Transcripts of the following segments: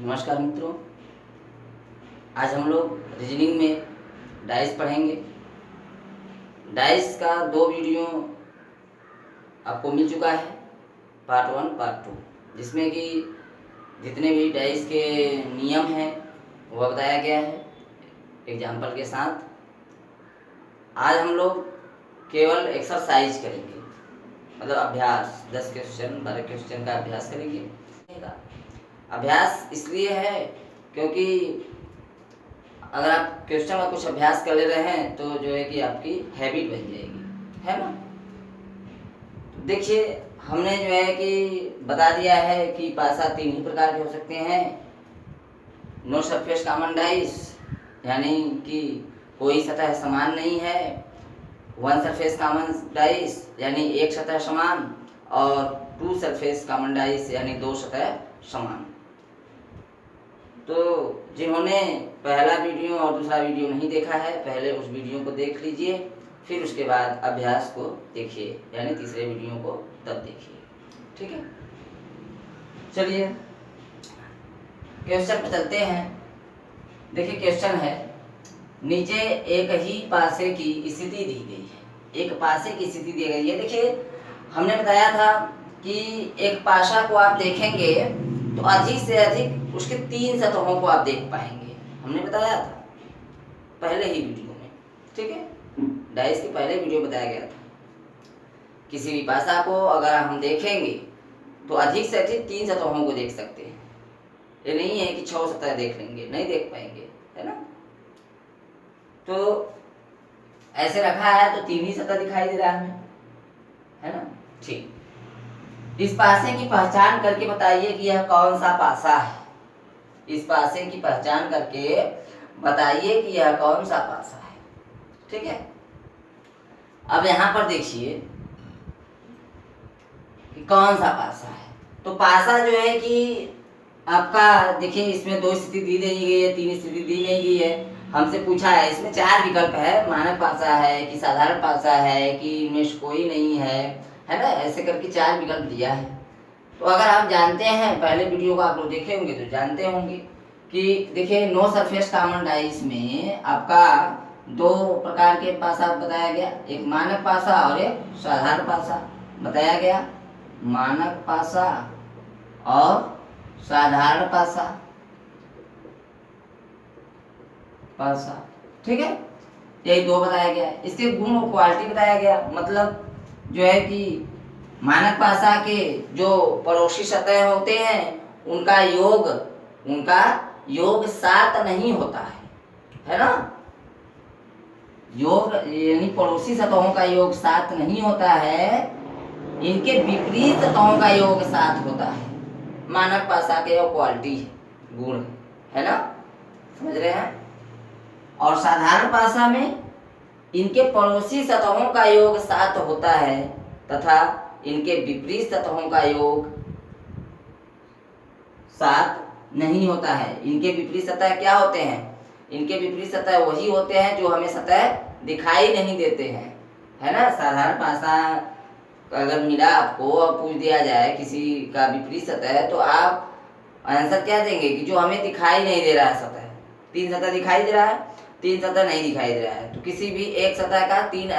नमस्कार मित्रों, आज हम लोग रीजनिंग में डाइस पढ़ेंगे। डाइस का 2 वीडियो आपको मिल चुका है, पार्ट 1 पार्ट 2, जिसमें कि जितने भी डाइस के नियम हैं वह बताया गया है एग्जाम्पल के साथ। आज हम लोग केवल एक्सरसाइज करेंगे, मतलब अभ्यास, 10 क्वेश्चन 12 क्वेश्चन का अभ्यास करेंगे। अभ्यास इसलिए है क्योंकि अगर आप क्वेश्चन का कुछ अभ्यास कर ले रहे हैं तो जो है कि आपकी हैबिट बन जाएगी, है ना। तो देखिए, हमने जो है कि बता दिया है कि पासा 3 ही प्रकार के हो सकते हैं। नो सरफेस कॉमन डाइस, यानी कि कोई सतह समान नहीं है। वन सरफेस कॉमन डाइस, यानी एक सतह समान। और 2 सरफेस कॉमन डाइस, यानी 2 सतह समान। तो जिन्होंने पहला वीडियो और दूसरा वीडियो नहीं देखा है, पहले उस वीडियो को देख लीजिए, फिर उसके बाद अभ्यास को देखिए, यानी तीसरे वीडियो को तब देखिए, ठीक है। चलिए क्वेश्चन पे चलते हैं। देखिए क्वेश्चन है, नीचे एक ही पासे की स्थिति दी गई है। एक पासे की स्थिति दी गई है। देखिए, हमने बताया था कि एक पासा को आप देखेंगे तो अधिक से अधिक उसके 3 सतहों को आप देख पाएंगे। हमने बताया था पहले ही वीडियो में, ठीक है। डाइस के पहले वीडियो बताया गया था। किसी भी पासा को अगर हम देखेंगे तो अधिक से अधिक 3 सतहों को देख सकते हैं। ये नहीं है कि 6 सतह देख लेंगे, नहीं देख पाएंगे, है ना। तो ऐसे रखा है तो 3 ही सतह दिखाई दे रहा है ना। ठीक, इस पासे की पहचान करके बताइए कि यह कौन सा पासा है। इस पासे की पहचान करके बताइए कि यह कौन सा पासा है, ठीक है। अब यहां पर देखिए कि कौन सा पासा है। तो पासा जो है कि आपका, देखिए इसमें 2 स्थिति दी गई है, 3 स्थिति दी गई है। हमसे पूछा है, इसमें 4 विकल्प है, मानक पासा है कि साधारण पासा है कि इनमें से कोई नहीं है ना। ऐसे करके 4 विकल्प दिया है। तो अगर आप जानते हैं, पहले वीडियो को आप लोग देखे होंगे तो जानते होंगे कि देखिए नो सरफेस कॉमन डाइस में आपका 2 प्रकार के पासा बताया गया, एक मानक पासा और एक साधारण पासा बताया गया। मानक पासा और साधारण पासा, ठीक है। यही 2 बताया गया है। इसके गुण और क्वालिटी बताया गया, मतलब जो है कि मानक पासा के जो पड़ोसी सतह होते हैं उनका योग 7 नहीं होता है ना। योग यानी पड़ोसी सतहों का योग 7 नहीं होता है, इनके विपरीत सतहों का योग 7 होता है। मानक पासा के क्वालिटी गुण है ना, समझ रहे हैं। और साधारण पासा में इनके पड़ोसी सतहों का योग 7 होता है तथा इनके विपरीत सतहों का योग 7 नहीं होता है। इनके विपरीत सतह क्या होते हैं? इनके विपरीत सतह वही होते हैं जो हमें सतह दिखाई नहीं देते हैं, है ना। साधारण पासा अगर मिला आपको और पूछ दिया जाए किसी का विपरीत सतह है तो आप आंसर क्या देंगे कि जो हमें दिखाई नहीं दे रहा है सतह। 3 सतह दिखाई दे रहा है, 3 सतह नहीं दिखाई दे रहा है, तो किसी भी एक सतह का 3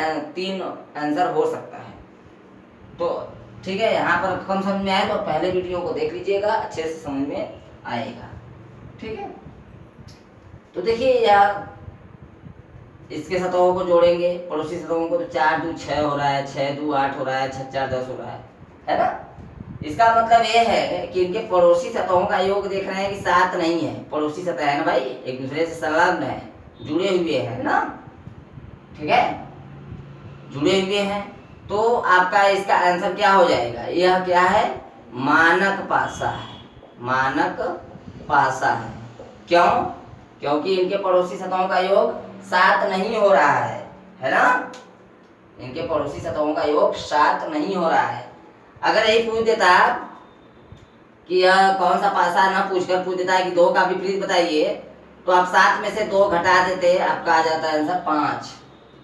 आंसर हो सकता है। तो ठीक है, यहाँ पर कम समझ में आए तो पहले वीडियो को देख लीजिएगा, अच्छे से समझ में आएगा, ठीक है। तो देखिए यार, इसके सतहों को जोड़ेंगे, पड़ोसी सतहों को, तो 4 2 6 हो रहा है, 6 2 8 हो रहा है, 6 4 10 हो रहा है ना। इसका मतलब ये है कि इनके पड़ोसी सतहों का योग देख रहे हैं कि 7 नहीं है। पड़ोसी सतह है ना भाई, एक दूसरे से संलग्न है, जुड़े हुए हैं ना, ठीक है, जुड़े हुए हैं। तो आपका इसका आंसर क्या हो जाएगा? यह क्या है? मानक पासा है। मानक पासा है। क्यों? क्योंकि इनके पड़ोसी सतहों का योग 7 नहीं हो रहा है ना। इनके पड़ोसी सतहों का योग 7 नहीं हो रहा है। अगर यही पूछ देता कि यह कौन सा पासा, ना पूछकर पूछ देता है कि 2 का विपरीत बताइए, तो आप 7 में से 2 घटा देते, आपका आ जाता आंसर 5,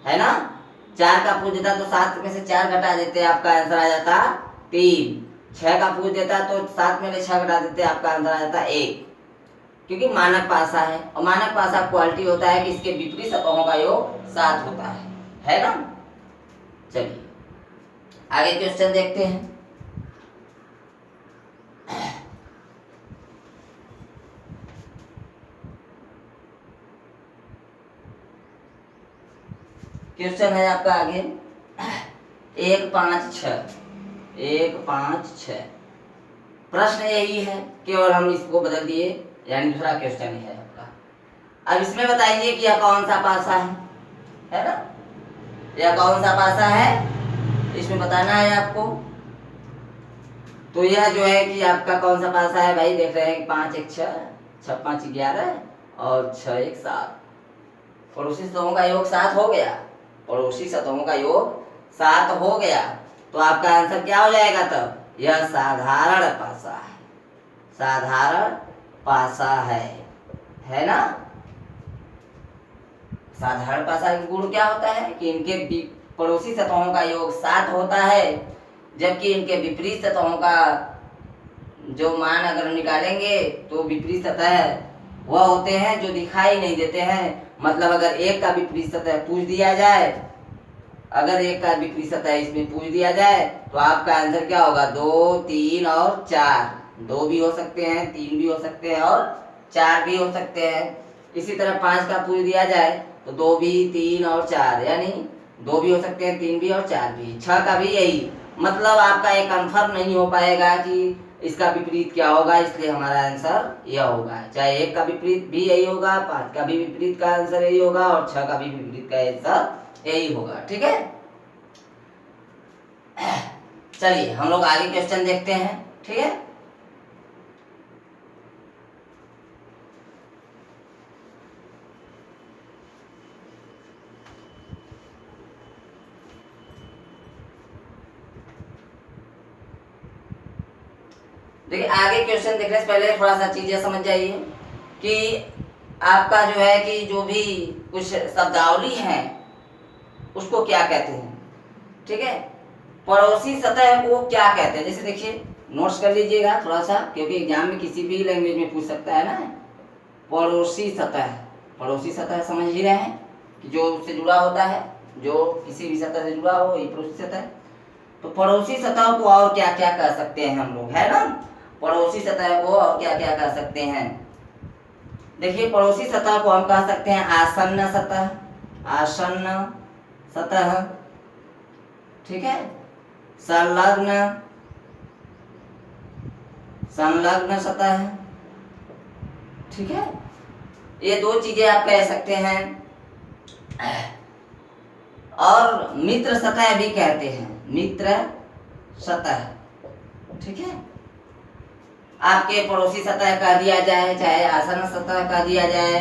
है ना। 4 का पूछ देता तो 7 में से 4 घटा देते, आपका आंसर आ जाता 3। 6 का पूछ देता तो 7 में से 6 घटा देते, आपका आंसर आ जाता 1, क्योंकि मानक पासा है और मानक पासा क्वालिटी होता है कि इसके विपरीत सतहों का योग 7 होता है ना। चलिए आगे क्वेश्चन देखते हैं। क्वेश्चन है आपका आगे 1, 5, 6। 1, 5, 6 प्रश्न यही है, केवल हम इसको बदल दिए, यानी दूसरा क्वेश्चन है आपका। अब इसमें बताइए कि यह कौन सा पासा है ना, यह कौन सा पासा है, इसमें बताना है आपको। तो यह जो है कि आपका कौन सा पासा है भाई, देख रहे हैं 5, 1, 6, 6, 5, 11 और 6, 1, 7। पड़ोसी सतहों का योग 7 हो गया, पड़ोसी सतहों का योग 7 हो गया। तो आपका आंसर क्या हो जाएगा तब, यह साधारण पासा है, साधारण पासा है ना। साधारण पासा का गुण क्या होता है कि इनके पड़ोसी सतहों का योग 7 होता है, जबकि इनके विपरीत सतहों का जो मान अगर निकालेंगे तो विपरीत सतह वह होते हैं जो दिखाई नहीं देते हैं। मतलब अगर एक का विपरीत सतह पूछ दिया जाए, अगर एक का विपरीत सतह इसमें पूछ दिया जाए तो आपका आंसर क्या होगा, 2, 3 और 4। 2 भी हो सकते हैं, 3 भी हो सकते हैं और 4 भी हो सकते हैं। इसी तरह 5 का पूछ दिया जाए तो 2 भी, 3 और 4, यानी 2 भी हो सकते हैं, 3 भी और 4 भी। 6 का भी यही, मतलब आपका एक कंफर्म नहीं हो पाएगा कि इसका विपरीत क्या होगा, इसलिए हमारा आंसर यह होगा। चाहे 1 का विपरीत भी यही होगा, 5 का भी विपरीत का आंसर यही होगा और 6 का भी विपरीत का आंसर यही होगा। ठीक है, चलिए हम लोग आगे क्वेश्चन देखते हैं। ठीक है, देखिए आगे क्वेश्चन देखने से पहले थोड़ा सा चीजें समझ जाइए कि आपका जो है कि जो भी कुछ शब्दावली है उसको क्या कहते हैं। ठीक है, पड़ोसी सतह को क्या कहते हैं, जैसे देखिए नोट्स कर लीजिएगा थोड़ा सा, क्योंकि एग्जाम में किसी भी लैंग्वेज में पूछ सकता है ना। पड़ोसी सतह, पड़ोसी सतह समझ ही रहे हैं कि जो उससे जुड़ा होता है, जो किसी भी सतह से जुड़ा हो, ये पड़ोसी सतह। तो पड़ोसी सतह को और क्या क्या कह सकते हैं हम लोग, है ना। पड़ोसी सतह को और क्या क्या कह सकते हैं, देखिए पड़ोसी सतह को हम कह सकते हैं आसन्न सतह, आसन्न सतह। ठीक है, संलग्न, संलग्न सतह। ठीक है, ये 2 चीजें आप कह सकते हैं। और मित्र सतह भी कहते हैं, मित्र सतह। ठीक है, आपके पड़ोसी सतह कह दिया जाए, चाहे आसन्न सतह कह दिया जाए,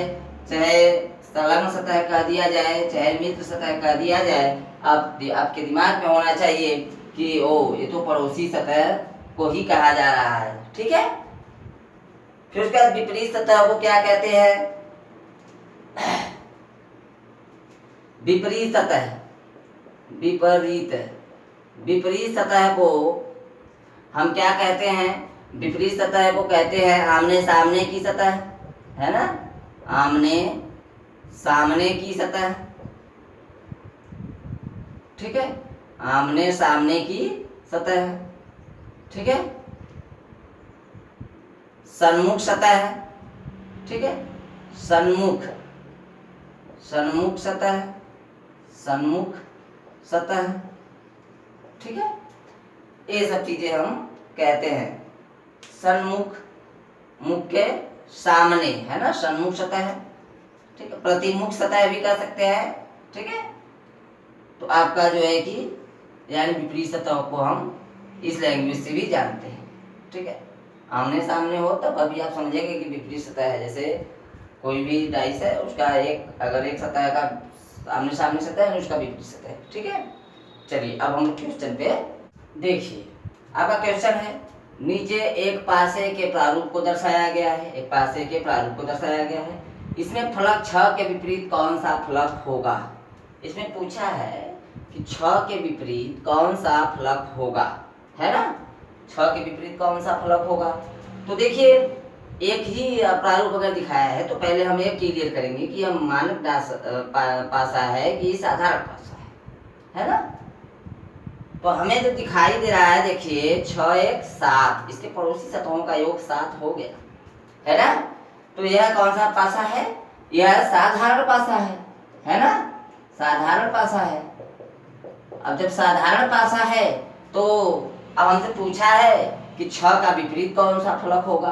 चाहे संलग्न सतह कह दिया जाए, चाहे मित्र सतह कह दिया जाए, आपके दिमाग में होना चाहिए कि ओ ये तो पड़ोसी सतह को ही कहा जा रहा है। ठीक है, फिर उसके बाद विपरीत सतह को क्या कहते हैं, विपरीत सतह, विपरीत, विपरीत सतह को हम क्या कहते हैं, विपरीत सतह को कहते हैं आमने सामने की सतह, है ना, आमने सामने की सतह। ठीक है, आमने सामने की सतह। ठीक है, सन्मुख सतह। ठीक है, सन्मुख, सन्मुख सतह, सन्मुख सतह। ठीक है, ये सब चीजें हम कहते हैं। सन्मुख, मुख के सामने, है ना, सन्मुख सतह। ठीक है, प्रतिमुख सतह भी कह सकते हैं। ठीक है, तो आपका जो है कि यानी विपरीत सतह को हम इस लैंग्वेज से भी जानते हैं। ठीक है, आमने सामने हो तब अभी आप समझेंगे कि विपरीत सतह है। जैसे कोई भी डाइस है, उसका एक अगर एक सतह का आमने सामने सतह है, उसका विपरीत सतह है। ठीक है, चलिए अब हम क्वेश्चन पे देखिए। आपका क्वेश्चन है, नीचे एक पासे के प्रारूप को दर्शाया गया है, एक पासे के प्रारूप को दर्शाया गया है। इसमें फलक 6 के विपरीत कौन सा फलक होगा। इसमें पूछा है कि 6 के विपरीत कौन सा फलक होगा, है ना, 6 के विपरीत कौन सा फलक होगा। तो देखिए एक ही प्रारूप अगर दिखाया है तो पहले हम ये क्लियर करेंगे कि यह मानक पासा है कि साधारण पासा है ना। तो हमें जो दिखाई दे रहा है, देखिए 6 1 7, इसके पड़ोसी सतहों का योग 7 हो गया है ना। तो यह कौन सा पासा है? यह साधारण पासा है ना, साधारण पासा है। अब जब साधारण पासा है तो अब हमसे पूछा है कि 6 का विपरीत कौन सा फलक होगा।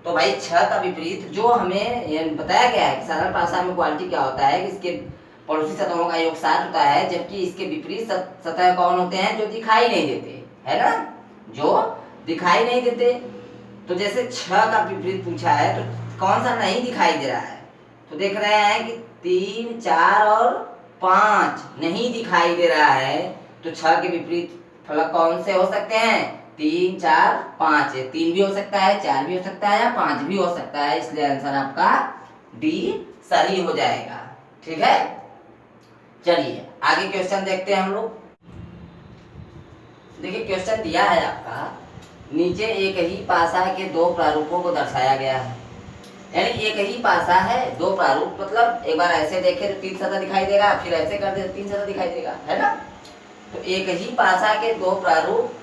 तो भाई 6 का विपरीत जो हमें बताया गया है कि साधारण पासा में क्वालिटी क्या होता है कि इसके पड़ोसी सतहों का योग 7 होता है, जबकि इसके विपरीत सतह कौन होते हैं? जो दिखाई नहीं देते, है ना, जो दिखाई नहीं देते। तो जैसे 6 का विपरीत पूछा है तो कौन सा नहीं दिखाई दे रहा है? तो देख रहे हैं कि 3 4 और 5 नहीं दिखाई दे रहा है। तो 6 के विपरीत फलक कौन से हो सकते हैं? 3 4 5। 3 भी हो सकता है, 4 भी हो सकता है या 5 भी हो सकता है, इसलिए आंसर आपका डी सही हो जाएगा। ठीक है, चलिए आगे क्वेश्चन देखते हैं हम लोग। देखिए क्वेश्चन दिया है आपका, नीचे एक ही पासा के दो प्रारूपों को दर्शाया गया है। यानी एक ही पासा है, दो प्रारूप, मतलब एक बार ऐसे देखे तो 3 सतह दिखाई देगा, फिर ऐसे कर दे तो 3 सतह दिखाई देगा, है ना। तो एक ही पासा के दो प्रारूप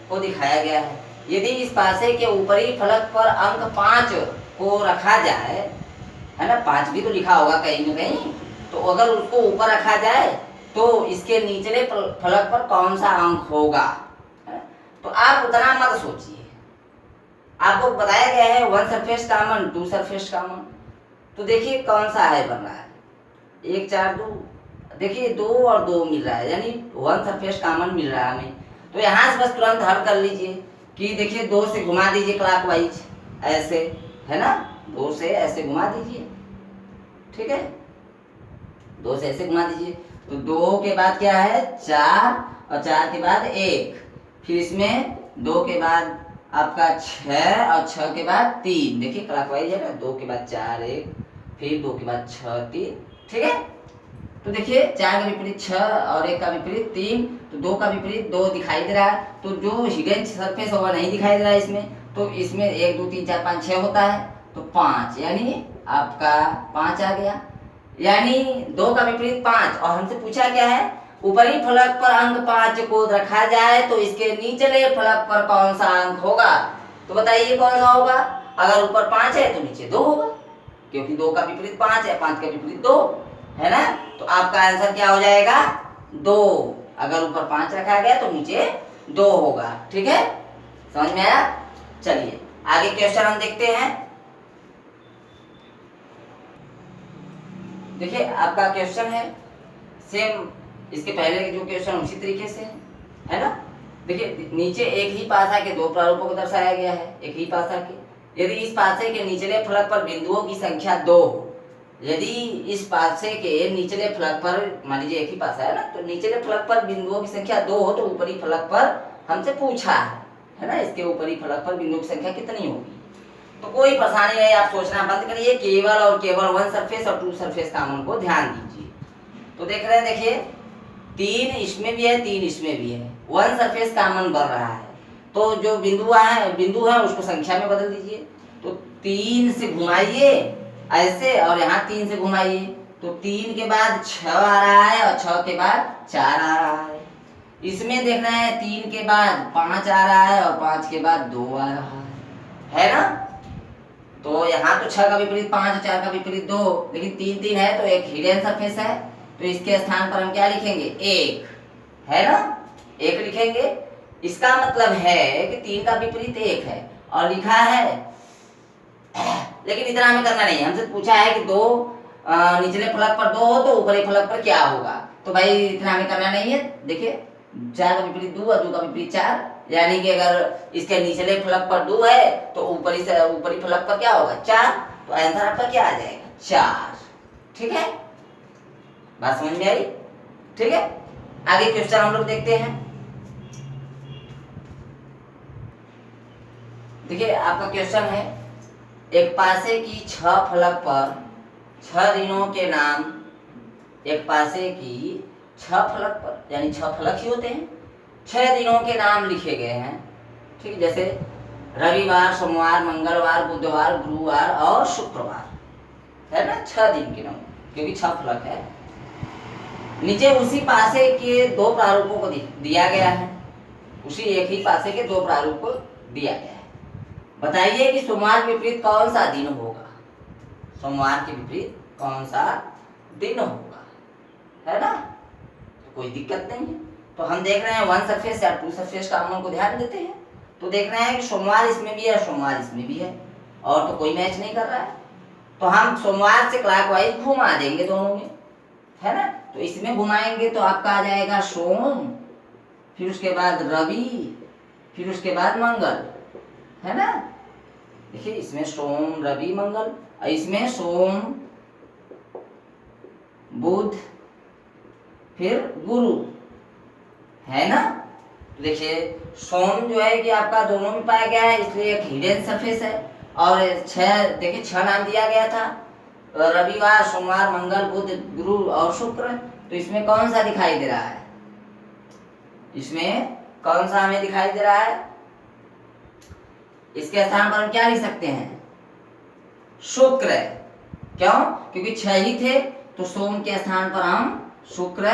को दिखाया गया है। यदि इस पासे के ऊपरी फलक पर अंक 5 को रखा जाए, है ना, 5 भी तो लिखा होगा कहीं न कहीं, तो अगर उसको ऊपर रखा जाए तो इसके निचले फलक पर कौन सा अंक होगा? तो आप उतना मत सोचिए, आपको बताया गया है 1 सरफेस कॉमन 2 सरफेस कॉमन। तो देखिए कौन सा है बन रहा है, 1 4 2, देखिए 2 और 2 मिल रहा है, यानी 1 सरफेस कॉमन मिल रहा है हमें। तो यहाँ से बस तुरंत हल कर लीजिए कि देखिए 2 से घुमा दीजिए क्लॉकवाइज, ऐसे, है ना, 2 से ऐसे घुमा दीजिए, ठीक है, 2 से ऐसे घुमा दीजिए। तो 2 के बाद क्या है? 4, और 4 के बाद 1, फिर इसमें 2 के बाद आपका 6, और 6 के बाद 3, देखिए क्लॉकवाइज है ना, 2 के बाद 4 1, फिर 2 के बाद 6 3, ठीक है। तो देखिए 4 का विपरीत 6 और 1 का विपरीत 3, तो 2 का विपरीत 2 दिखाई दे रहा है। तो जो हिडन सरफेस होगा नहीं दिखाई दे रहा है इसमें, तो इसमें 1 2 3 4 5 6 होता है, तो 5, यानी आपका 5 आ गया, यानी 2 का विपरीत 5। और हमसे पूछा क्या है? ऊपरी फलक पर अंक 5 को रखा जाए तो इसके निचले फलक पर कौन सा अंक होगा? तो बताइए कौन सा होगा? अगर ऊपर 5 है तो नीचे 2 होगा, क्योंकि 2 का विपरीत 5 है, 5 का विपरीत 2, है ना। तो आपका आंसर क्या हो जाएगा? 2। अगर ऊपर 5 रखा गया तो नीचे 2 होगा, ठीक है, समझ में आया? चलिए आगे क्वेश्चन हम देखते हैं। देखिए आपका क्वेश्चन है सेम इसके पहले के जो क्वेश्चन उसी तरीके से है ना। देखिए नीचे एक ही पासा के दो प्रारूपों को दर्शाया गया है, एक ही पासा के। यदि इस पासे के निचले फलक पर बिंदुओं की संख्या 2 हो, यदि इस पासे के निचले फलक पर, मान लीजिए एक ही पासा है ना, तो निचले फलक पर बिंदुओं की संख्या 2 हो, तो ऊपरी फलक पर हमसे पूछा है ना, इसके ऊपरी फलक पर बिंदुओं की संख्या कितनी होगी। तो कोई परेशानी नहीं, आप सोचना बंद करिए, केवल और केवल 1 सरफेस और 2 सरफेस कॉमन को ध्यान दीजिए। तो देख रहे हैं, देखिए 3 इसमें भी है, 3 इसमें भी है, 1 सरफेस कॉमन बन रहा है। तो जो बिंदु है उसको संख्या में बदल दीजिए। तो 3 से घुमाइए ऐसे, और यहाँ 3 से घुमाइए, तो 3 के बाद 6 आ रहा है और 6 के बाद 4 आ रहा है। इसमें देख रहे हैं 3 के बाद 5 आ रहा है और 5 के बाद 2 आ रहा है ना। तो यहाँ तो 6 का विपरीत 5 और 4 का विपरीत 2, लेकिन 3 3 है तो एक हिडन सरफेस है, तो इसके स्थान पर हम क्या लिखेंगे? 1, है ना, 1 लिखेंगे। इसका मतलब है कि 3 का विपरीत 1 है और लिखा है, लेकिन इतना हमें करना नहीं है। हमसे पूछा है कि 2 निचले फलक पर 2 हो तो ऊपरी फलक पर क्या होगा। तो भाई इतना हमें करना नहीं है। देखिए 4 का विपरीत 2 और 2 का विपरीत 4, यानी कि अगर इसके निचले फलक पर 2 है तो ऊपरी फलक पर क्या होगा? 4। तो आंसर आपका क्या आ जाएगा? 4, ठीक है, बात समझ में आई? ठीक है, आगे क्वेश्चन हम लोग देखते हैं। देखिए आपका क्वेश्चन है, एक पासे की 6 फलक पर 6 दिनों के नाम, एक पासे की 6 फलक पर, यानी 6 फलक ही होते हैं, 6 दिनों के नाम लिखे गए हैं, ठीक है। जैसे रविवार, सोमवार, मंगलवार, बुधवार, गुरुवार और शुक्रवार, है ना, 6 दिन के नाम, क्योंकि 6 फलक है। नीचे उसी पासे के 2 प्रारूपों को दिया गया है, उसी एक ही पासे के 2 प्रारूप को दिया गया है। बताइए कि सोमवार के विपरीत कौन सा दिन होगा, सोमवार के विपरीत कौन सा दिन होगा, है ना, तो कोई दिक्कत नहीं है। तो हम देख रहे हैं 1 सरफेस या 2 सरफेस का हम को ध्यान देते हैं, तो देख रहे हैं कि सोमवार इसमें भी है, सोमवार इसमें भी है, और तो कोई मैच नहीं कर रहा है। तो हम सोमवार से क्लॉकवाइज घुमा देंगे दोनों में, है ना, तो इसमें घुमाएंगे तो आपका आ जाएगा सोम, फिर उसके बाद रवि, फिर उसके बाद मंगल, है ना। देखिए इसमें सोम, रवि, मंगल, और इसमें सोम, बुध, फिर गुरु, है ना। तो देखिए सोम जो है कि आपका दोनों में पाया गया है, इसलिए एक हिडन सरफेस है। और 6, देखिए 6 नाम दिया गया था, रविवार, सोमवार, मंगल, बुध, गुरु और शुक्र। तो इसमें कौन सा दिखाई दे रहा है, इसमें कौन सा हमें दिखाई दे रहा है, इसके स्थान पर हम क्या लिख सकते हैं, शुक्र। क्यों, क्योंकि 6 ही थे, तो सोम के स्थान पर हम शुक्र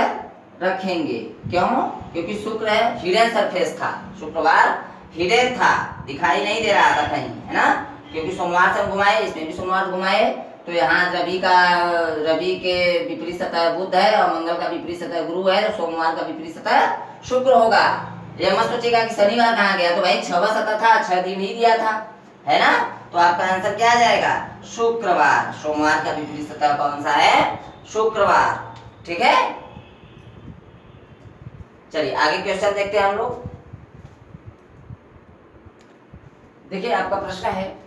रखेंगे। क्यों, क्योंकि शुक्र है हिडन सरफेस था, शुक्रवार हिडन था, दिखाई नहीं दे रहा था कहीं, है ना, क्योंकि सोमवार से हम घुमाए, इसमें भी सोमवार घुमाए, तो यहाँ रवि के विपरीत सतह बुध है और मंगल का विपरीत सतह गुरु है, तो सोमवार का विपरीत सतह शुक्र होगा। ये मत सोचेगा कि शनिवार कहाँ गया, तो भाई 6वां सतह था, 6 दिन ही दिया था, है ना, तो आपका आंसर क्या आ जाएगा, शुक्रवार। सोमवार का विपरीत सतह कौन सा है, शुक्रवार, ठीक है। चलिए आगे क्वेश्चन देखते हैं हम लोग। देखिए आपका प्रश्न है,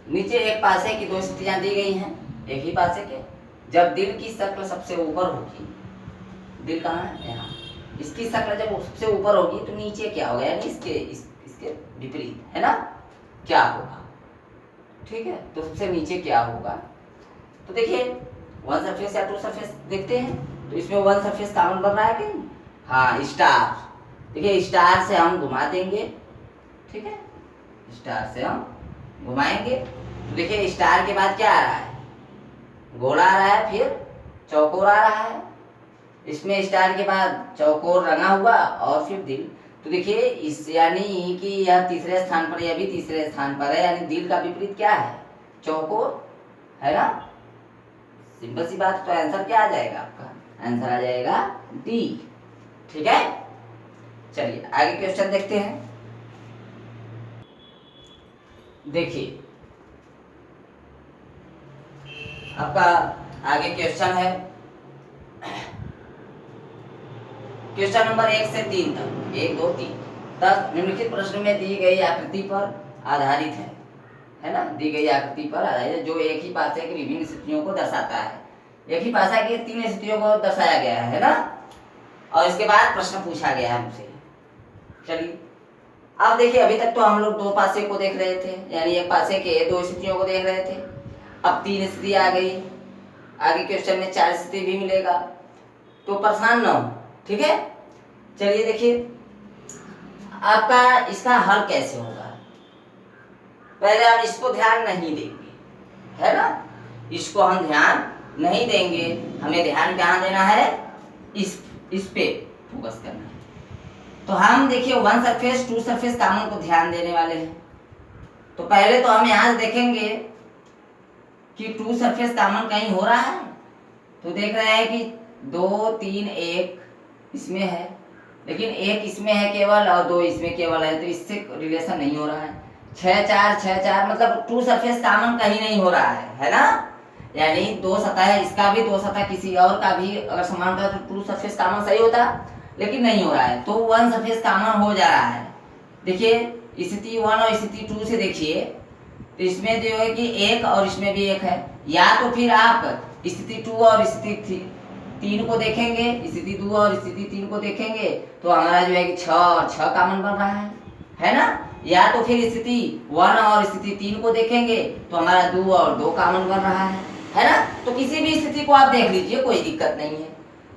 नीचे एक पासे की 2 स्थितियां दी गई हैं, एक ही पासे के, जब दिल की शक्ल सबसे ऊपर होगी, दिल कहाँ है, यहाँ, इसकी शक्ल जब सबसे ऊपर होगी तो नीचे क्या होगा, यानी इसके विपरीत, है ना, क्या होगा, ठीक है। तो सबसे नीचे क्या होगा, तो देखिए 1 सरफेस या 2 सरफेस देखते हैं, तो इसमें 1 सरफेस कॉमन बन रहा है कहीं, हाँ स्टार। देखिए स्टार से हम घुमा देंगे, ठीक है, स्टार से हम घुमाएंगे, तो देखिए स्टार के बाद क्या आ रहा है, गोला आ रहा है, फिर चौकोर आ रहा है, इसमें स्टार के बाद चौकोर रंगा हुआ और फिर दिल। तो देखिए इस यानी कि यह तीसरे स्थान पर, यह भी तीसरे स्थान पर है, यानी दिल का विपरीत क्या है, चौकोर, है ना, सिंपल सी बात। तो आंसर क्या आ जाएगा आपका, आंसर आ जाएगा डी, ठीक है। चलिए आगे क्वेश्चन देखते हैं। देखिए आपका आगे क्वेश्चन है, क्वेश्चन नंबर 1 से 3 तक, 1, 2, 3 तक निम्नलिखित प्रश्न में दी गई आकृति पर आधारित है ना, दी गई आकृति पर आधारित है, जो एक ही पासे की विभिन्न स्थितियों को दर्शाता है। एक ही पासा की 3 स्थितियों को दर्शाया गया है ना, और इसके बाद प्रश्न पूछा गया है हमसे। चलिए अब देखिए, अभी तक तो हम लोग 2 पासे को देख रहे थे, यानी एक पासे के 2 स्थितियों को देख रहे थे, अब 3 स्थिति आ गई, आगे क्वेश्चन में 4 स्थिति भी मिलेगा, तो परेशान न हो, ठीक है। चलिए देखिए आपका इसका हल कैसे होगा, पहले हम इसको ध्यान नहीं देंगे, है ना, इसको हम ध्यान नहीं देंगे, हमें ध्यान कहाँ देना है, इस पे फोकस करना है। तो हम देखिए 1 सरफेस 2 सरफेस कॉमन को ध्यान देने वाले हैं। तो पहले तो हम यहाँ देखेंगे कि 2 सरफेस कॉमन कहीं हो रहा है, तो देख रहे हैं कि 2, 3, 1 इसमें है, लेकिन 1 इसमें है केवल और 2 इसमें केवल है, तो इससे रिलेशन नहीं हो रहा है। 6, 4, 6, 4 मतलब 2 सरफेस कॉमन कहीं नहीं हो रहा है ना, यानी 2 सतह है, इसका भी 2 सतह किसी और का भी अगर समान था तो 2 सरफेस कॉमन सही होता, लेकिन नहीं हो रहा है, तो 1 सरफेस कॉमन हो जा रहा है। देखिए स्थिति 1 और स्थिति 2 से देखिए, तो इसमें जो है कि 1 और इसमें भी 1 है, या तो फिर आप स्थिति 2 और स्थिति 3 को देखेंगे, स्थिति 2 और स्थिति 3 को देखेंगे, तो हमारा जो है कि 6 और 6 कॉमन बन रहा है ना, या तो फिर स्थिति 1 और स्थिति 3 को देखेंगे तो हमारा 2 और 2 कॉमन बन रहा है ना। तो किसी भी स्थिति को आप देख लीजिए, कोई दिक्कत नहीं है।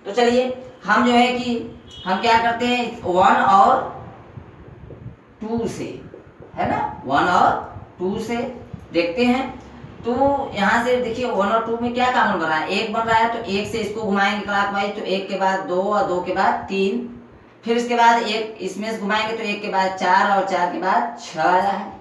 तो चलिए हम जो है कि हम क्या करते हैं 1 और 2 से, है ना, 1 और 2 से देखते हैं। तो यहाँ से देखिए 1 और 2 में क्या कॉमन बन रहा है, 1 बन रहा है, तो 1 से इसको घुमाएंगे क्लॉकवाइज, तो 1 के बाद 2 और 2 के बाद 3, फिर इसके बाद 1 इसमें से घुमाएंगे तो 1 के बाद 4 और 4 के बाद 6 आया है।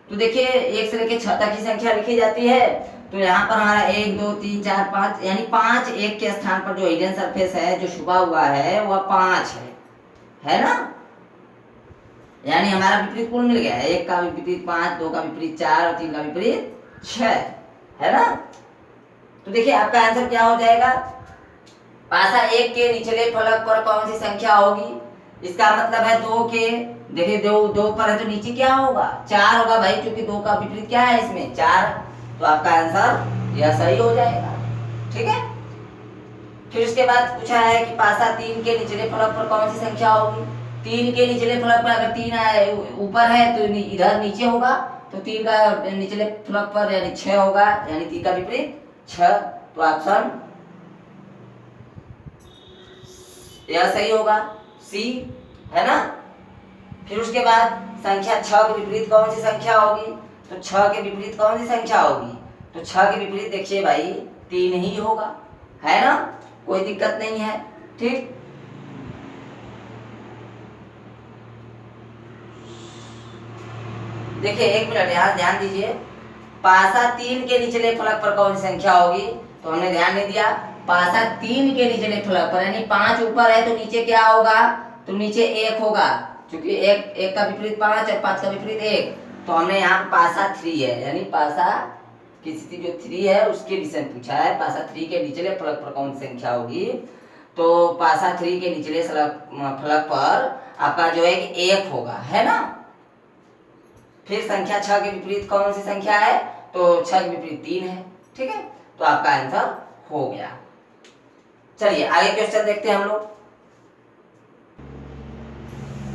तो देखिए 1 से लेकर 6 तक की संख्या लिखी जाती है। तो यहाँ पर हमारा 1 2 3 4 5 यानी 5 1 के स्थान पर जो हिडन सरफेस है जो छुपा हुआ है वह 5 है ना, यानी हमारा विपरीत कोण मिल गया है, 1 का विपरीत 5, 2 का विपरीत 4 और 3 का विपरीत 6, है ना। तो देखिए आपका आंसर क्या हो जाएगा, पासा 1 के निचले फलक पर कौन सी संख्या होगी, इसका मतलब है 2 के, देखिए 2 पर है तो नीचे क्या होगा 4 होगा भाई, क्योंकि 2 का विपरीत क्या है इसमें 4, तो आपका आंसर यह सही हो जाएगा। ठीक है, फिर उसके बाद पूछा है कि पासा 3 के निचले फलक पर कौन सी संख्या होगी। 3 के निचले फलक पर अगर 3 ऊपर है तो इधर नीचे होगा, तो 3 का निचले फलक पर यानी 6 होगा, यानी 3 का विपरीत 6, तो ऑप्शन यह सही होगा, सी, है ना। फिर उसके बाद संख्या 6 के विपरीत कौन सी संख्या होगी, तो 6 के विपरीत कौन सी संख्या होगी, तो 6 के विपरीत देखिए भाई 3 ही होगा, है ना, कोई दिक्कत नहीं है। ठीक, देखिए 1 मिनट यहाँ ध्यान दीजिए, पासा 3 के निचले फलक पर कौन सी संख्या होगी, तो हमने ध्यान नहीं दिया, पासा 3 के निचले फलक पर यानी 5 ऊपर है तो नीचे क्या होगा, तो नीचे 1 होगा, क्योंकि 1 का विपरीत 5 है, 5 का विपरीत 1, तो हमने यहाँ पासा 3 है, यानी पासा की स्थिति जो 3 है उसके विषय में पूछा है, पासा 3 के निचले फलक पर कौन सी संख्या होगी, तो पासा 3 के निचले फलक पर आपका जो है कि 1 होगा, है ना। फिर संख्या 6 के विपरीत कौन सी संख्या है, तो 6 के विपरीत 3 है। ठीक है, तो आपका आंसर हो गया। चलिए आगे क्वेश्चन देखते हैं हम लोग।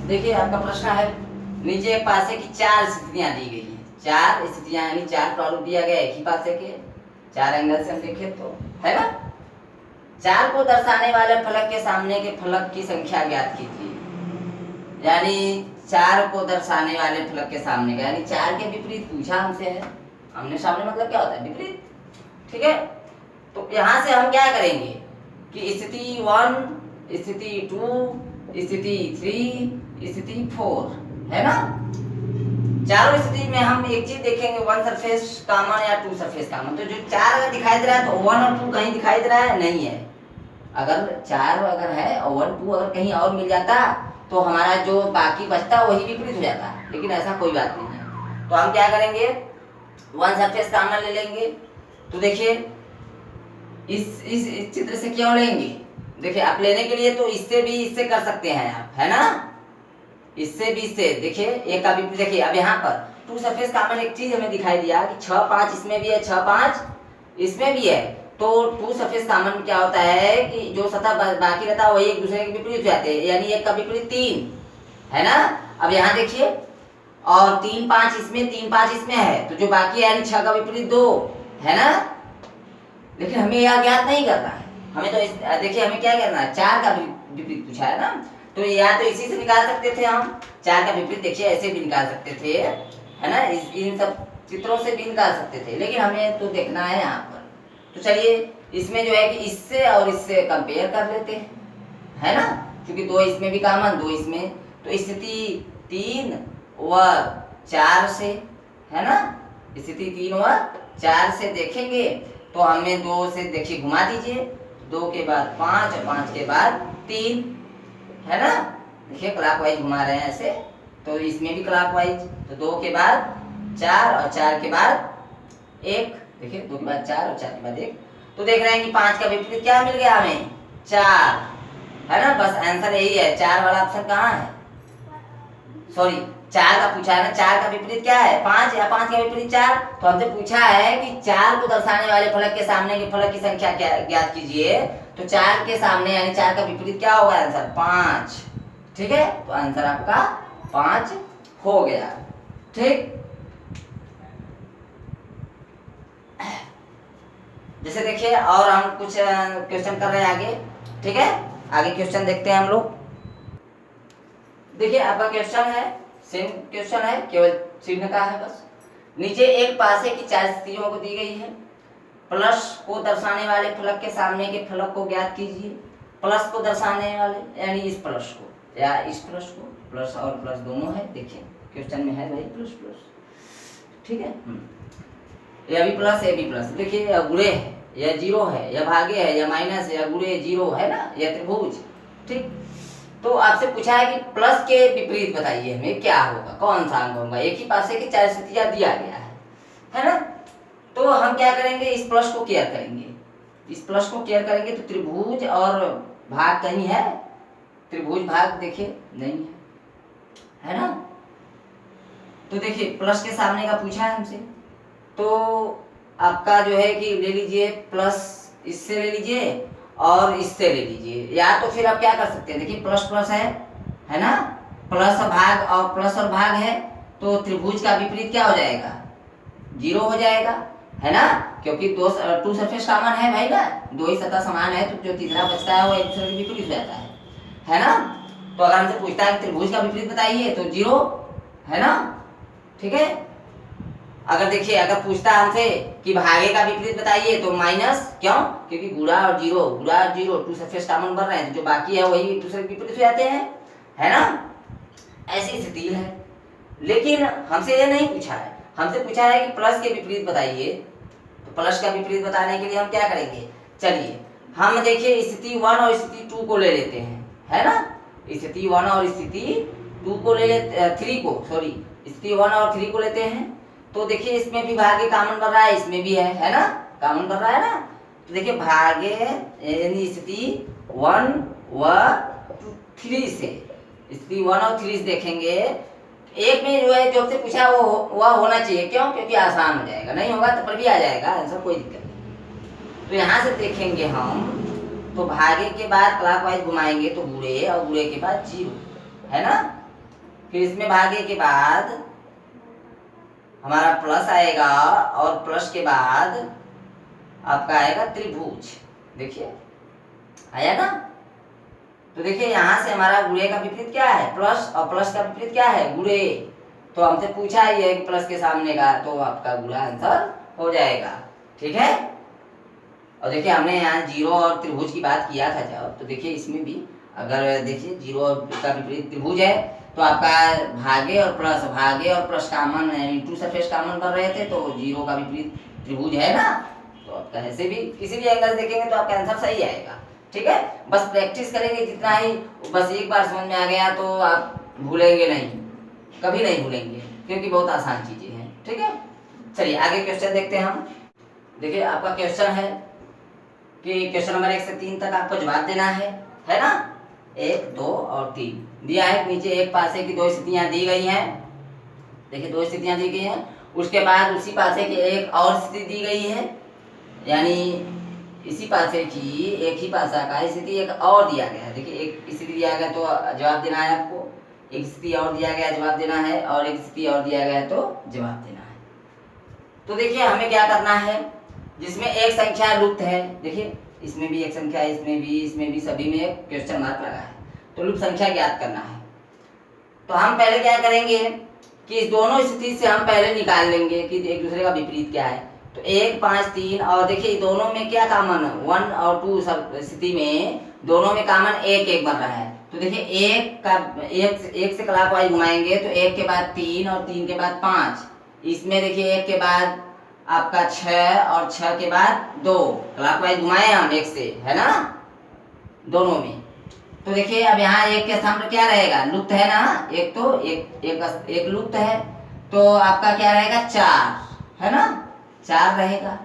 देखिए आपका प्रश्न है, नीचे एक पासे की 4 स्थितियां दी गई हैं, 4 स्थितियां यानी 4 प्रारूप दिया गया एक ही पासे के, 4 एंगल से हम देखें तो, है ना। 4 को दर्शाने वाले फलक के सामने के फलक की संख्या ज्ञात कीजिए, यानी 4 को दर्शाने वाले फलक के सामने का, यानी 4 के विपरीत पूछा हमसे है, हमने सामने मतलब क्या होता है विपरीत। ठीक है, तो यहाँ से हम क्या करेंगे कि स्थिति 1, स्थिति 2, स्थिति 3, स्थिति 4, है ना। चारों स्थिति में हम एक चीज देखेंगे, 1 सरफेस कॉमन या 2 सरफेस कॉमन, तो जो 4 अगर दिखाई दे रहा है तो 1 और 2 कहीं दिखाई दे रहा है नहीं है, अगर 4 अगर है और 1 2 अगर कहीं और मिल जाता तो हमारा जो बाकी बचता वही विपरीत हो जाता, लेकिन ऐसा कोई बात नहीं है। तो हम क्या करेंगे, 1 सरफेस कॉमन ले लेंगे। तो देखिए इस चित्र से क्यों लेंगे, देखिए आप लेने के लिए तो इससे भी इससे कर सकते हैं आप, है ना, इससे भी इससे, देखिए एक का विपरीत, देखिए अब यहाँ पर 2 सरफेस कॉमन एक चीज हमें दिखाई दिया कि 6 5 इसमें भी है, 6 5 इसमें भी है, तो 2 सरफेस कॉमन क्या होता है कि जो सतह बाकी रहता है वही एक दूसरे के विपरीत हो जाते हैं, यानी 1 का विपरीत 3, है ना। अब यहाँ देखिए और 3 5 इसमें 3 5 इसमें है, तो जो बाकी है यानी 6 का विपरीत 2, है ना। लेकिन हमें यह ज्ञात नहीं करना है, हमें तो देखिए हमें क्या करना है, 4 का विपरीत पूछा है ना, तो या तो इसी से निकाल सकते थे हम, 4 का विपरीत देखिए ऐसे भी निकाल सकते थे, है ना, इन सब चित्रों से भी निकाल सकते थे, लेकिन हमें तो देखना है यहाँ पर। तो चलिए इसमें जो है कि इससे और इससे कंपेयर कर लेते हैं, है ना, क्योंकि 2 इसमें भी कॉमन 2 इसमें, तो स्थिति 3 व 4 से, है ना, स्थिति 3 व 4 से देखेंगे तो हमें 2 से देखिए घुमा दीजिए, 2 के बाद 5 और 5 के बाद 3, है ना, देखिए क्लॉकवाइज घुमा रहे हैं ऐसे, तो इसमें भी क्लॉकवाइज, तो 2 के बाद 4 और 4 के बाद 1, देखिए 2 के बाद 4 और 4 के बाद 1, तो देख रहे हैं कि 5 का विपरीत क्या मिल गया हमें 4, है ना, बस आंसर यही है, 4 वाला ऑप्शन कहाँ है, सॉरी 4 का पूछा है ना, 4 का विपरीत क्या है 5 या 5 का विपरीत 4, तो हमसे पूछा है कि 4 को दर्शाने वाले फलक के सामने के फलक की संख्या क्या ज्ञात कीजिए, तो 4 के सामने यानी 4 का विपरीत क्या होगा आंसर 5, ठीक है, तो आंसर आपका 5 हो गया। ठीक, जैसे देखिए और हम कुछ क्वेश्चन कर रहे हैं आगे, ठीक है, आगे क्वेश्चन देखते हैं हम लोग। देखिए आपका क्वेश्चन है, सेम क्वेश्चन है, केवल चिन्ह का है बस। नीचे एक पासे की 4 स्थितियों को दी गई है। प्लस को दर्शाने वाले फलक के सामने के फलक को ज्ञात कीजिए। प्लस को दर्शाने वाले यानी इस प्लस को या इस प्लस को, प्लस और प्लस दोनों है, देखिए क्वेश्चन में है भाई प्लस प्लस, ठीक है। ये भी प्लस ये भी प्लस, देखिए या गुणे है या जीरो है या भागे है या माइनस है या गुणे जीरो है ना, या त्रिभुज, ठीक। तो आपसे पूछा है कि प्लस के विपरीत बताइए हमें क्या होगा, कौन सा अंक होगा। एक ही पासे की 4 स्थितियां दिया गया है ना। तो हम क्या करेंगे, इस प्लस को केयर करेंगे, इस प्लस को केयर करेंगे तो त्रिभुज और भाग कहीं है, त्रिभुज भाग देखिए नहीं है ना। तो देखिए प्लस के सामने का पूछा है हमसे, तो आपका जो है कि ले लीजिए प्लस इससे ले लीजिए और इससे ले लीजिए, या तो फिर आप क्या कर सकते हैं, देखिए प्लस प्लस है ना, प्लस भाग और प्लस और भाग है, तो त्रिभुज का विपरीत क्या हो जाएगा, जीरो हो जाएगा, है ना, क्योंकि टू सरफेस कॉमन है भाई ना, दो ही सतह समान है, तो जो तीसरा बचता है वो एक दूसरे के विपरीत हो जाता है ना। तो अगर हमसे पूछता है कि त्रिभुज का विपरीत बताइए तो जीरो, है ना, ठीक है। अगर देखिए अगर पूछता है हमसे कि भागे का विपरीत बताइए तो माइनस, क्यों, क्योंकि गुणा और जीरो टू सरफेस कॉमन बन रहे हैं, तो जो बाकी है वही एक दूसरे के विपरीत हो जाते हैं, है ना, ऐसी स्थिति है। लेकिन हमसे ये नहीं पूछा है, हमसे पूछा है कि प्लस के विपरीत बताइए, तो प्लस का विपरीत बताने के लिए हम क्या करेंगे, चलिए हम देखिए स्थिति 1 और स्थिति 2 को ले लेते हैं, है ना, स्थिति 1 और स्थिति 2 को ले लेते, 3 को, सॉरी स्थिति 1 और 3 को लेते हैं। तो देखिए इसमें भी भागे कॉमन बन रहा है, इसमें भी है ना, कॉमन बन रहा है ना। तो देखिए भागे यानी स्थिति 1 व 3 से, स्थिति 1 और 3 से देखेंगे, एक में जो है जो आपसे पूछा वह होना चाहिए, क्यों, क्योंकि आसान हो जाएगा, नहीं होगा तो पर भी आ जाएगा, ऐसा कोई दिक्कत नहीं। तो यहाँ से देखेंगे हम, तो भागे के बाद क्लॉकवाइज घुमाएंगे तो गुणे, और गुणे के बाद जीरो, है ना। फिर इसमें भागे के बाद हमारा प्लस आएगा, और प्लस के बाद आपका आएगा त्रिभुज, देखिए आया ना। तो देखिए यहाँ से हमारा गुणे का विपरीत क्या है, प्लस, और प्लस का विपरीत क्या है, गुणे। तो हमसे पूछा ही है कि प्लस के सामने का, तो आपका गुणा आंसर हो जाएगा, ठीक है। और देखिए हमने यहाँ जीरो और त्रिभुज की बात किया था जब, तो देखिए इसमें भी अगर देखिए जीरो का विपरीत त्रिभुज है, तो आपका भागे और प्लस कॉमन यानी टू सरफेस कॉमन कर रहे थे, तो जीरो का विपरीत त्रिभुज है ना। तो आपका ऐसे भी किसी भी एंगल देखेंगे तो आपका आंसर सही आएगा, ठीक है। बस प्रैक्टिस करेंगे जितना ही, बस एक बार समझ में आ गया तो आप भूलेंगे नहीं, कभी नहीं भूलेंगे, क्योंकि बहुत आसान चीजें हैं, ठीक है। चलिए आगे क्वेश्चन देखते हैं हम। देखिए आपका क्वेश्चन है कि क्वेश्चन नंबर 1 से 3 तक आपको जवाब देना है ना। 1, 2 और 3 दिया है, नीचे एक पासे की 2 स्थितियां दी गई हैं, देखिए 2 स्थितियां दी गई हैं, उसके बाद उसी पासे की एक और स्थिति दी गई है, यानी इसी पासे की एक ही पासा का स्थिति एक और दिया गया है। देखिए एक स्थिति दिया गया तो जवाब देना है आपको, एक स्थिति और दिया गया जवाब देना है, और एक स्थिति और दिया गया तो जवाब देना है। तो देखिए हमें क्या करना है, जिसमें एक संख्या लुप्त है, देखिए इसमें भी एक संख्या है, इसमें भी सभी में एक क्वेश्चन मार्क लगा है, तो लुप्त संख्या ज्ञात करना है। तो हम पहले क्या करेंगे कि इस दोनों स्थिति से हम पहले निकाल लेंगे कि एक दूसरे का विपरीत क्या है। तो 1, 5, 3, और देखिए दोनों में क्या कॉमन है, 1 और 2 स्थिति में दोनों में कॉमन 1 1 बन रहा है। तो देखिए एक से क्लॉकवाइज घुमाएंगे तो 1 के बाद 3 और 3 के बाद 5, इसमें देखिए 1 के बाद आपका 6 और 6 के बाद 2, क्लॉकवाइज घुमाए हम 1 से, है ना, दोनों में। तो देखिए अब यहाँ 1 के स्थान पर क्या रहेगा, लुप्त है ना, एक तो एक लुप्त है, तो आपका क्या रहेगा 4, है ना, 4 रहेगा,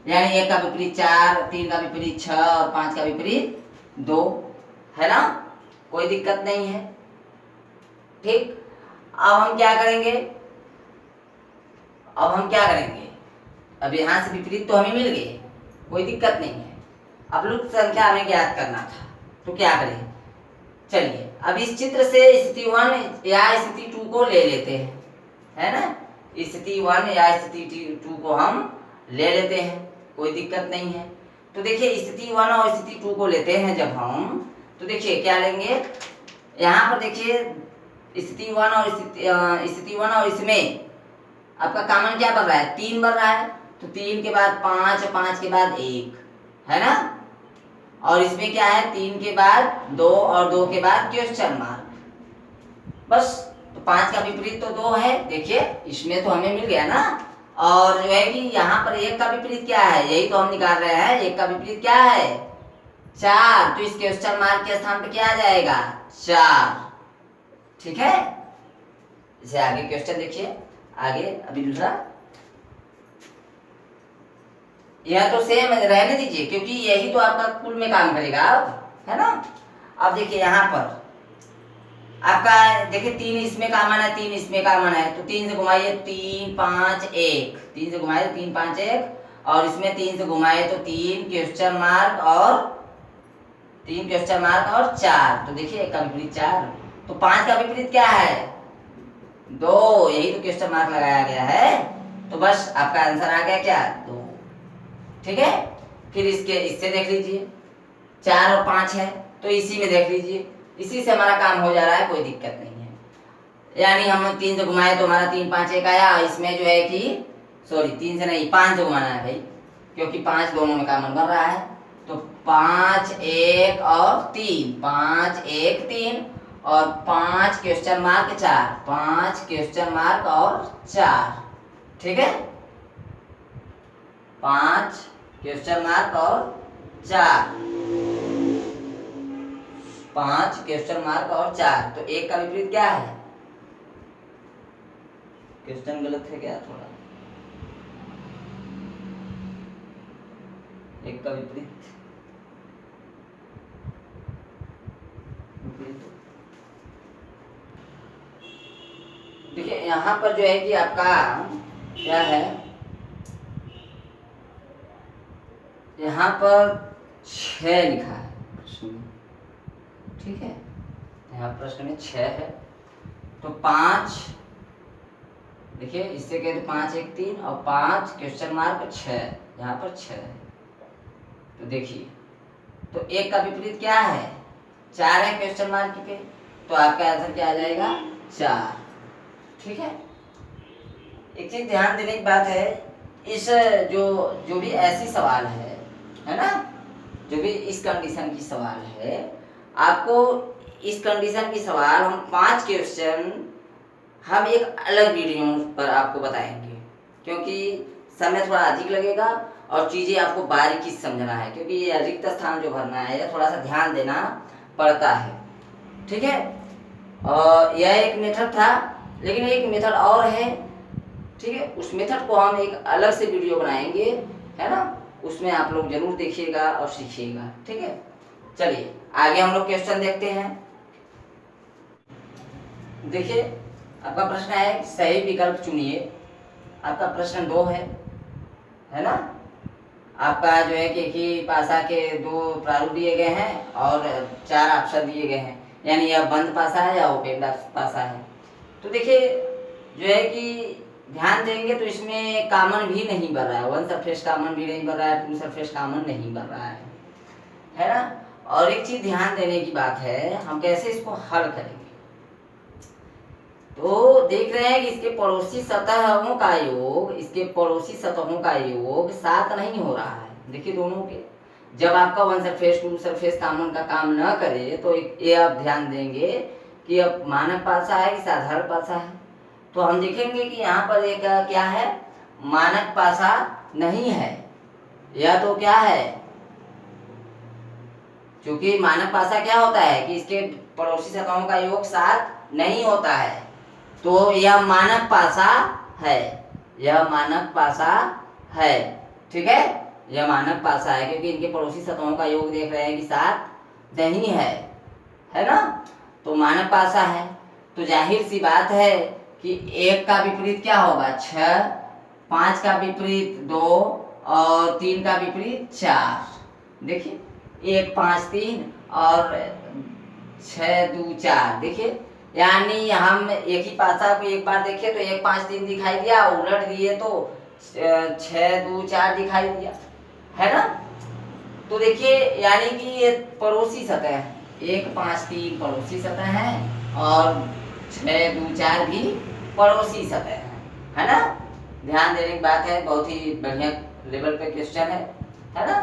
यानी 1 का विपरीत 4, 3 का विपरीत 6 और 5 का विपरीत 2, है ना, कोई दिक्कत नहीं है, ठीक। अब हम क्या करेंगे, अब यहाँ से विपरीत तो हमें मिल गए, कोई दिक्कत नहीं है। अब लुप्त संख्या हमें ज्ञात करना था, तो क्या करें, चलिए अब इस चित्र से स्थिति 1 या स्थिति 2 को ले लेते हैं, है ना, स्थिति 1 या स्थिति 2 को हम ले लेते हैं, कोई दिक्कत नहीं है। तो देखिए स्थिति 1 और स्थिति 2 को लेते हैं जब हम, तो देखिए क्या लेंगे, यहाँ पर देखिए स्थिति 1 और स्थिति 1 और इसमें आपका कॉमन क्या बन रहा है, 3 बन रहा है, तो 3 के बाद 5 और 5 के बाद 1, है ना। और इसमें क्या है, 3 के बाद 2 और 2 के बाद क्वेश्चन मार्क, बस। तो 5 का विपरीत तो 2 है, देखिए इसमें तो हमें मिल गया ना। और जो है कि यहाँ पर 1 का विपरीत क्या है, यही तो हम निकाल रहे हैं। 1 का विपरीत क्या है, 4, तो इस क्वेश्चन मार्क के स्थान पे क्या आ जाएगा, 4, ठीक है। इसे आगे क्वेश्चन देखिए, आगे अभी दूसरा, यह तो सेम रहने दीजिए क्योंकि यही तो आपका कुल में काम करेगा अब, है ना। अब देखिए यहाँ पर आपका देखिए 3 इसमें कॉमन है, 3 इसमें कॉमन है, तो 3 से घुमाइए 3 5 1, 3 से घुमाइए 3 5 1, और इसमें 3 से घुमाए तो 3 क्वेश्चन मार्क और 3 क्वेश्चन मार्क और 4, तो देखिए 1 का विपरीत 4, तो 5 का विपरीत क्या है, 2, यही तो क्वेश्चन मार्क लगाया गया है, तो बस आपका आंसर आ गया क्या, 2, ठीक है। फिर इससे देख लीजिए, 4 और 5 है, तो इसी में देख लीजिए, इसी से हमारा काम हो जा रहा है, कोई दिक्कत नहीं है। यानी हम 3 से घुमाए तो हमारा 3 5 1 आया, इसमें जो है कि सॉरी 3 से नहीं 5 से घुमाना है भाई, क्योंकि 5 दोनों में कॉमन बन रहा है, तो 5 1 और 3, 5 1 3 और 5 क्वेश्चन मार्क 4, 5 क्वेश्चन मार्क और 4, ठीक है, 5 क्वेश्चन मार्क और 4, 5 क्वेश्चन मार्क और 4, तो 1 का विपरीत क्या है, क्वेश्चन गलत है क्या थोड़ा, 1 का विपरीत देखिए यहाँ पर जो है कि आपका क्या है, यहाँ पर 6 लिखा है प्रश्न में, ठीक है, यहाँ प्रश्न में 6 है, तो 5 देखिए इससे कहते 5 1 3 और 5 क्वेश्चन मार्क 6, यहाँ पर 6 है, तो देखिए तो 1 का विपरीत क्या है, 4 है क्वेश्चन मार्क पे, तो आपका आंसर क्या आ जाएगा, 4, ठीक है। एक चीज ध्यान देने की बात है, इस जो भी ऐसी सवाल है ना, जो भी इस कंडीशन की सवाल है, आपको इस कंडीशन की सवाल हम 5 क्वेश्चन हम एक अलग वीडियो पर आपको बताएंगे, क्योंकि समय थोड़ा अधिक लगेगा और चीज़ें आपको बारीकी से समझना है, क्योंकि ये रिक्त स्थान जो भरना है ये थोड़ा सा ध्यान देना पड़ता है, ठीक है। और यह एक मेथड था, लेकिन एक मेथड और है, ठीक है, उस मेथड को हम एक अलग से वीडियो बनाएंगे, है ना, उसमें आप लोग जरूर देखिएगा और सीखिएगा, ठीक है। चलिए आगे हम लोग क्वेश्चन देखते हैं। देखिए आपका प्रश्न है सही विकल्प चुनिए, आपका प्रश्न 2 है ना। आपका जो है कि एक ही पासा के 2 प्रारूप दिए गए हैं और 4 ऑप्शन दिए गए हैं, यानी यह बंद पासा है या ओपन पासा है। तो देखिए जो है कि ध्यान देंगे तो इसमें कॉमन भी नहीं बन रहा है, 1 सरफेस कॉमन भी नहीं बन रहा है, 2 सरफेस कॉमन नहीं बन रहा है ना। और एक चीज ध्यान देने की बात है, हम कैसे इसको हल करेंगे, तो देख रहे हैं कि इसके पड़ोसी सतहों का योग, इसके पड़ोसी सतहों का योग 7 नहीं हो रहा है। देखिए दोनों के जब आपका 1 सरफेस 2 सरफेस कॉमन का काम न करे तो ये आप ध्यान देंगे कि अब मानक पासा है कि साधारण पासा है। तो हम देखेंगे कि यहाँ पर एक क्या है, मानक पासा नहीं है, यह तो क्या है, क्योंकि मानक पासा क्या होता है कि इसके पड़ोसी सतहों का योग 7 नहीं होता है, तो यह मानक पासा है, यह मानक पासा है, ठीक है, यह मानक पासा है, क्योंकि इनके पड़ोसी सतहों का योग देख रहे हैं कि 7 नहीं है ना, तो मानक पासा है। तो जाहिर सी बात है कि 1 का विपरीत क्या होगा, 6, 5 का विपरीत 2 और 3 का विपरीत 4। देखिए 1 5 3 और 6 2 4, देखिए यानी हम एक ही पासा को एक बार देखे तो 1 5 3 दिखाई दिया, उलट दिए तो 6 2 4 दिखाई दिया, है ना। तो देखिए यानी कि ये पड़ोसी सतह है, 1 5 3 पड़ोसी सतह है और 6 2 4 भी पड़ोसी सतह है ना। ध्यान देने की बात है, बहुत ही बढ़िया लेवल पे क्वेश्चन है ना।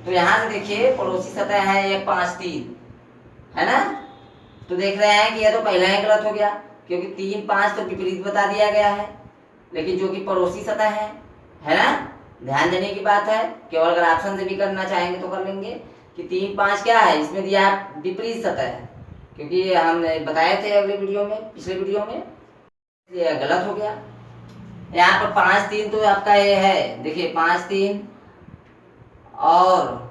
तो यहाँ से देखिए पड़ोसी सतह है 1 5 3 है ना। तो देख रहे हैं कि यह तो पहला ही गलत हो गया, क्योंकि 3 5 तो विपरीत बता दिया गया है, लेकिन जो कि पड़ोसी सतह है ना। ध्यान देने की बात है, केवल अगर ऑप्शन से भी करना चाहेंगे तो कर लेंगे कि 3 5 क्या है, इसमें दिया विपरीत सतह है, क्योंकि हम बताए थे अगले वीडियो में, पिछले वीडियो में, ये गलत हो गया। यहाँ पर 5 3 तो आपका ये है, देखिए 5 3 और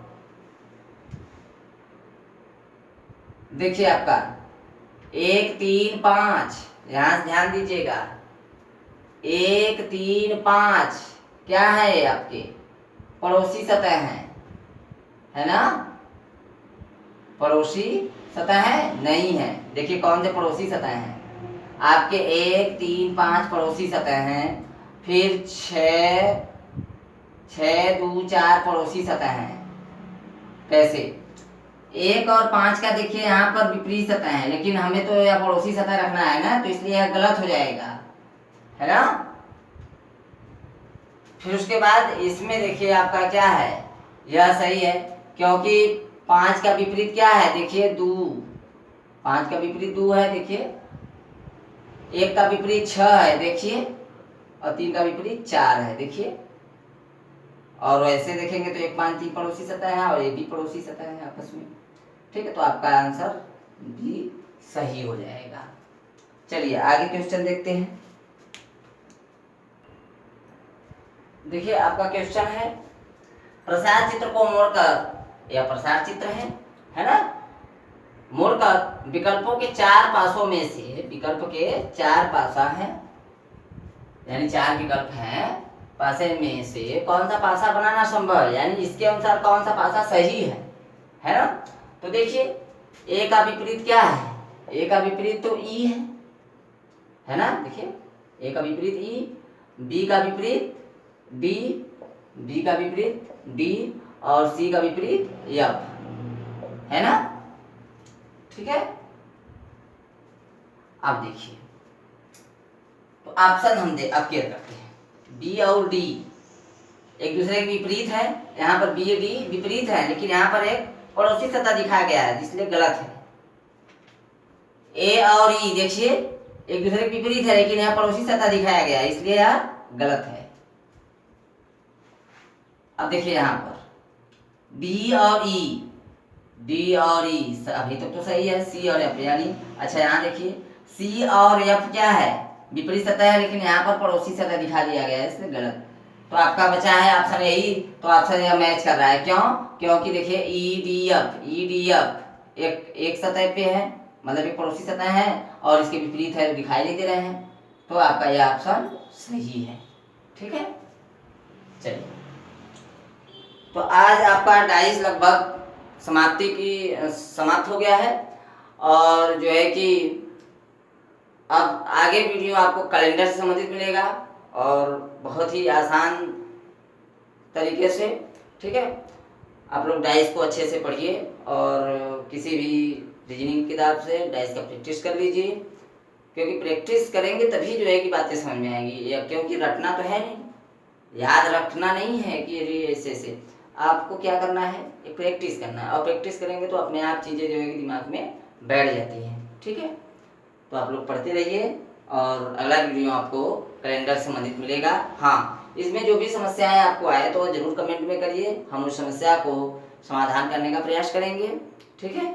देखिए आपका 1 3 5, यहाँ से ध्यान दीजिएगा 1 3 5 क्या है, आपके पड़ोसी सतह है ना। पड़ोसी सतह है नहीं है। देखिए कौन से पड़ोसी सतह हैं आपके, 1 3 5 पड़ोसी सतह हैं, फिर 6 2 4 पड़ोसी सतह हैं। कैसे, 1 और 5 का देखिए यहाँ पर विपरीत सतह है, लेकिन हमें तो यह पड़ोसी सतह रखना है ना, तो इसलिए यह गलत हो जाएगा है ना। फिर उसके बाद इसमें देखिए आपका क्या है, यह सही है, क्योंकि 5 का विपरीत क्या है, देखिए 2, 5 का विपरीत 2 है, देखिए 1 का विपरीत 6 है, देखिए, और 3 का विपरीत 4 है, देखिए। और वैसे देखेंगे तो 1 5 3 पड़ोसी सतह है और ये भी पड़ोसी सतह है आपस में, ठीक है। तो आपका आंसर भी सही हो जाएगा। चलिए आगे क्वेश्चन देखते हैं। देखिए आपका क्वेश्चन है, प्रसार चित्र को मोड़कर, यह प्रसार चित्र है ना, मोड़कर विकल्पों के 4 पासों में से, विकल्प के 4 पासा हैं, यानी 4 विकल्प हैं, पासे में से कौन सा पासा बनाना संभव है, यानी इसके अनुसार कौन सा पासा सही है ना। तो देखिए ए का विपरीत क्या है, ए का विपरीत तो ई है ना। देखिए ए का विपरीत ई, बी का विपरीत डी, बी का विपरीत डी, और सी का विपरीत एफ है ना, ठीक है। अब देखिए तो ऑप्शन हम अब क्लियर करते हैं। बी और डी एक दूसरे के विपरीत है, यहाँ पर बी और डी विपरीत है, लेकिन यहाँ पर एक पड़ोसी सतह दिखाया गया है, इसलिए गलत है। ए और ई देखिए एक दूसरे के विपरीत है, लेकिन यहाँ पड़ोसी सतह दिखाया गया है, इसलिए यह गलत है। अब देखिए यहाँ पर डी और ई, डी और ई अभी तक तो सही है, सी और एफ यानी, अच्छा यहाँ देखिए सी और एफ क्या है, विपरीत सतह है, लेकिन यहाँ पर पड़ोसी सतह दिखा दिया गया है, इसलिए गलत। तो आपका बचा है ऑप्शन यही, तो ऑप्शन यह मैच कर रहा है, क्यों, क्योंकि देखिए ई डी एफ एक सतह पे है, मतलब एक पड़ोसी सतह है, और इसके विपरीत है, दिखाई नहीं दे रहे हैं, तो आपका यह ऑप्शन सही है, ठीक है। चलिए तो आज आपका डाइस लगभग समाप्त हो गया है, और जो है कि अब आगे वीडियो आपको कैलेंडर से संबंधित मिलेगा, और बहुत ही आसान तरीके से, ठीक है। आप लोग डाइस को अच्छे से पढ़िए, और किसी भी रीजनिंग किताब से डाइस का प्रैक्टिस कर लीजिए, क्योंकि प्रैक्टिस करेंगे तभी जो है कि बातें समझ में आएंगी, क्योंकि रटना तो है नहीं, याद रखना नहीं है कि ऐसे आपको क्या करना है, एक प्रैक्टिस करना है, और प्रैक्टिस करेंगे तो अपने आप चीज़ें जो है कि दिमाग में बैठ जाती हैं, ठीक है। तो आप लोग पढ़ते रहिए, और अगला वीडियो आपको कैलेंडर से संबंधित मिलेगा। हाँ, इसमें जो भी समस्याएं आपको आए तो जरूर कमेंट में करिए, हम उस समस्या को समाधान करने का प्रयास करेंगे, ठीक है।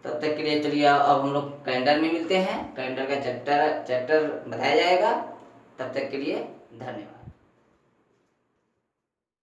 तब तक के लिए चलिए अब हम लोग कैलेंडर में मिलते हैं, कैलेंडर का चैप्टर बताया जाएगा। तब तक के लिए धन्यवाद।